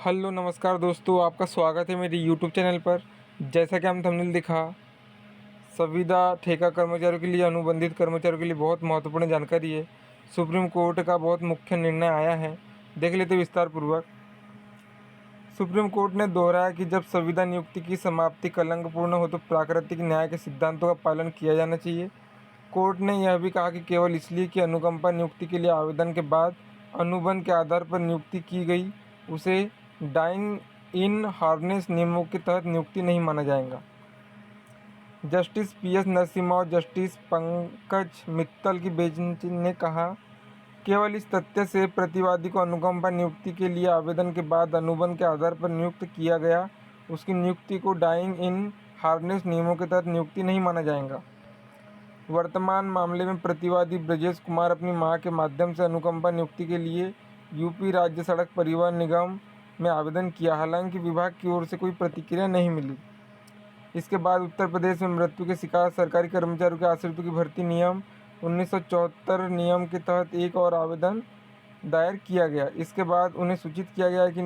Hello नमस्कार दोस्तों, आपका स्वागत है मेरे यूट्यूब चैनल पर। जैसा कि हम थंबनेल दिखा, संविदा ठेका कर्मचारियों के लिए, अनुबंधित कर्मचारियों के लिए बहुत महत्वपूर्ण जानकारी है। सुप्रीम कोर्ट का बहुत मुख्य निर्णय आया है, देख लेते विस्तार पूर्वक। सुप्रीम कोर्ट ने दोहराया कि जब संविदा नियुक्ति की समाप्ति कलंकपूर्ण हो तो प्राकृतिक न्याय के सिद्धांतों का पालन किया जाना चाहिए। कोर्ट ने यह भी कहा कि केवल इसलिए कि अनुकंपा नियुक्ति के लिए आवेदन के बाद अनुबंध के आधार पर नियुक्ति की गई, उसे डाइंग इन हार्नेस नियमों के तहत नियुक्ति नहीं माना जाएगा। जस्टिस पीएस नरसिम्हा और जस्टिस पंकज मित्तल की बेंच ने कहा, केवल इस तथ्य से प्रतिवादी को अनुकंपा नियुक्ति के लिए आवेदन के बाद अनुबंध के आधार पर नियुक्त किया गया, उसकी नियुक्ति को डाइंग इन हार्नेस नियमों के तहत नियुक्ति नहीं माना जाएगा। वर्तमान मामले में प्रतिवादी ब्रजेश कुमार अपनी मां के माध्यम से अनुकंपा नियुक्ति के लिए यूपी राज्य सड़क परिवहन निगम में आवेदन किया। हालांकि विभाग की ओर से कोई प्रतिक्रिया नहीं मिली। इसके बाद उत्तर प्रदेश में मृत्यु के शिकार सरकारी कर्मचारियों के आश्रितों की भर्ती नियम 1974 नियम के तहत एक और आवेदन दायर किया गया। इसके बाद उन्हें सूचित किया गया कि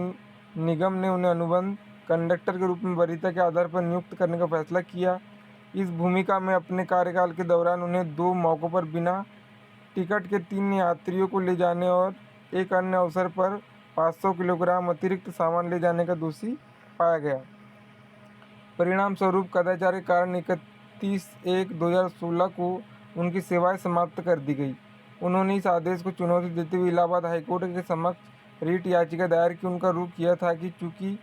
निगम ने उन्हें अनुबंध कंडक्टर के रूप में वरीयता के आधार पर नियुक्त करने का फैसला किया। इस भूमिका में अपने कार्यकाल के दौरान उन्हें 2 मौक़ों पर बिना टिकट के 3 यात्रियों को ले जाने और एक अन्य अवसर पर 500 किलोग्राम अतिरिक्त सामान ले जाने का दोषी पाया गया। परिणाम स्वरूप कदाचार के कारण 31/1/2016 को उनकी सेवाएं समाप्त कर दी गई। उन्होंने इस आदेश को चुनौती देते हुए इलाहाबाद हाईकोर्ट के समक्ष रिट याचिका दायर की। उनका रूख यह था कि चूंकि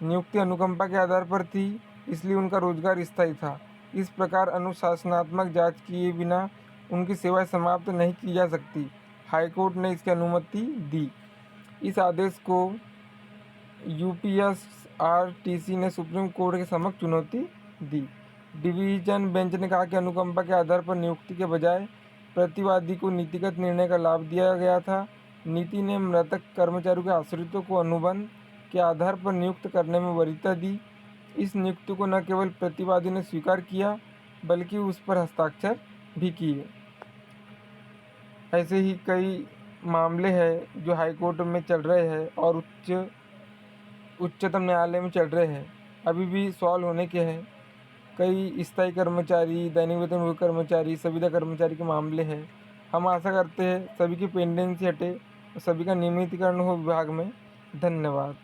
नियुक्ति अनुकंपा के आधार पर थी, इसलिए उनका रोजगार स्थायी था। इस प्रकार अनुशासनात्मक जांच किए बिना उनकी सेवाएं समाप्त नहीं की जा सकती। हाईकोर्ट ने इसकी अनुमति दी। इस आदेश को यूपीएसआरटीसी ने सुप्रीम कोर्ट के समक्ष चुनौती दी। डिवीजन बेंच ने कहा कि अनुकंपा के आधार पर नियुक्ति के बजाय प्रतिवादी को नीतिगत निर्णय का लाभ दिया गया था। नीति ने मृतक कर्मचारियों के आश्रितों को अनुबंध के आधार पर नियुक्त करने में वरीयता दी। इस नियुक्ति को न केवल प्रतिवादी ने स्वीकार किया, बल्कि उस पर हस्ताक्षर भी किए। ऐसे ही कई मामले हैं जो हाईकोर्ट में चल रहे हैं और उच्चतम न्यायालय में चल रहे हैं, अभी भी सॉल्व होने के हैं। कई स्थायी कर्मचारी, दैनिक वेतनभोगी कर्मचारी, संविदा कर्मचारी के मामले हैं। हम आशा करते हैं सभी की पेंडेंसी हटे और सभी का नियमितीकरण हो विभाग में। धन्यवाद।